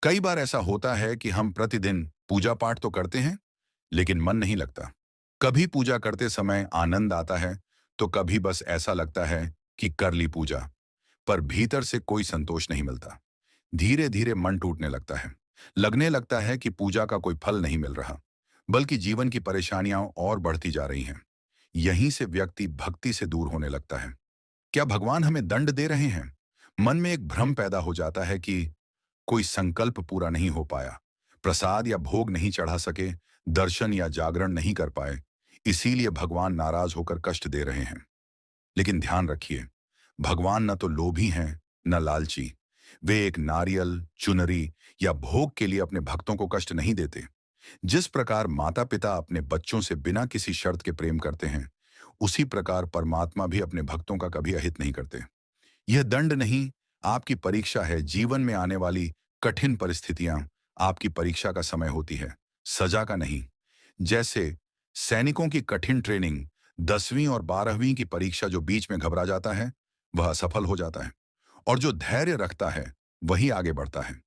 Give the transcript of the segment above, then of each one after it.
कई बार ऐसा होता है कि हम प्रतिदिन पूजा पाठ तो करते हैं, लेकिन मन नहीं लगता। कभी पूजा करते समय आनंद आता है, तो कभी बस ऐसा लगता है कि कर ली पूजा, पर भीतर से कोई संतोष नहीं मिलता। धीरे धीरे मन टूटने लगता है। लगने लगता है कि पूजा का कोई फल नहीं मिल रहा, बल्कि जीवन की परेशानियां और बढ़ती जा रही हैं। यहीं से व्यक्ति भक्ति से दूर होने लगता है। क्या भगवान हमें दंड दे रहे हैं? मन में एक भ्रम पैदा हो जाता है कि कोई संकल्प पूरा नहीं हो पाया, प्रसाद या भोग नहीं चढ़ा सके, दर्शन या जागरण नहीं कर पाए, इसीलिए भगवान नाराज होकर कष्ट दे रहे हैं। लेकिन ध्यान रखिए, भगवान न तो लोभी हैं, न लालची। वे एक नारियल, चुनरी या भोग के लिए अपने भक्तों को कष्ट नहीं देते। जिस प्रकार माता पिता अपने बच्चों से बिना किसी शर्त के प्रेम करते हैं, उसी प्रकार परमात्मा भी अपने भक्तों का कभी अहित नहीं करते। यह दंड नहीं, आपकी परीक्षा है। जीवन में आने वाली कठिन परिस्थितियां आपकी परीक्षा का समय होती है, सजा का नहीं। जैसे सैनिकों की कठिन ट्रेनिंग, 10वीं और 12वीं की परीक्षा, जो बीच में घबरा जाता है वह असफल हो जाता है, और जो धैर्य रखता है वही आगे बढ़ता है।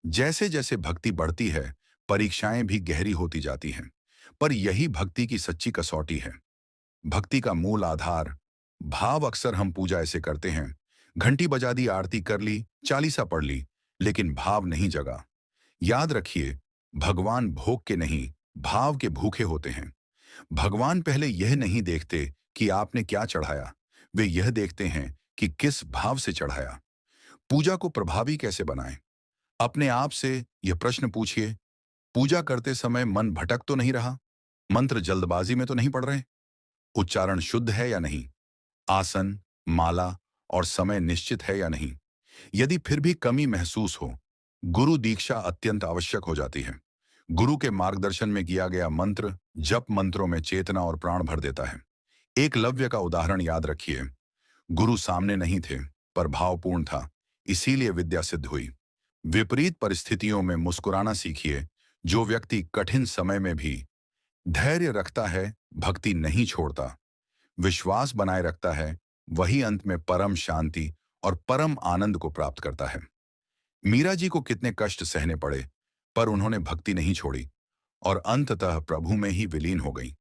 जैसे जैसे भक्ति बढ़ती है, परीक्षाएं भी गहरी होती जाती हैं, पर यही भक्ति की सच्ची कसौटी है। भक्ति का मूल आधार भाव। अक्सर हम पूजा ऐसे करते हैं, घंटी बजा दी, आरती कर ली, चालीसा पढ़ ली, लेकिन भाव नहीं जगा। याद रखिए, भगवान भोग के नहीं, भाव के भूखे होते हैं। भगवान पहले यह नहीं देखते कि आपने क्या चढ़ाया, वे यह देखते हैं कि किस भाव से चढ़ाया। पूजा को प्रभावी कैसे बनाएं? अपने आप से यह प्रश्न पूछिए, पूजा करते समय मन भटक तो नहीं रहा? मंत्र जल्दबाजी में तो नहीं पढ़ रहे? उच्चारण शुद्ध है या नहीं? आसन, माला और समय निश्चित है या नहीं? यदि फिर भी कमी महसूस हो, गुरु दीक्षा अत्यंत आवश्यक हो जाती है। गुरु के मार्गदर्शन में किया गया मंत्र जप मंत्रों में चेतना और प्राण भर देता है। एकलव्य का उदाहरण याद रखिए। गुरु सामने नहीं थे, पर भावपूर्ण था, इसीलिए विद्या सिद्ध हुई। विपरीत परिस्थितियों में मुस्कुराना सीखिए। जो व्यक्ति कठिन समय में भी धैर्य रखता है, भक्ति नहीं छोड़ता, विश्वास बनाए रखता है, वही अंत में परम शांति और परम आनंद को प्राप्त करता है। मीरा जी को कितने कष्ट सहने पड़े, पर उन्होंने भक्ति नहीं छोड़ी और अंततः प्रभु में ही विलीन हो गई।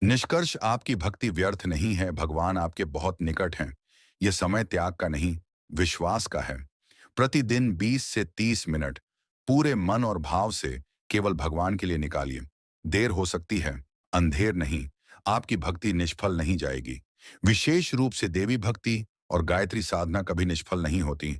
निष्कर्ष, आपकी भक्ति व्यर्थ नहीं है, भगवान आपके बहुत निकट हैं। यह समय त्याग का नहीं, विश्वास का है। प्रतिदिन 20 से 30 मिनट पूरे मन और भाव से केवल भगवान के लिए निकालिए। देर हो सकती है, अंधेर नहीं। आपकी भक्ति निष्फल नहीं जाएगी। विशेष रूप से देवी भक्ति और गायत्री साधना कभी निष्फल नहीं होती।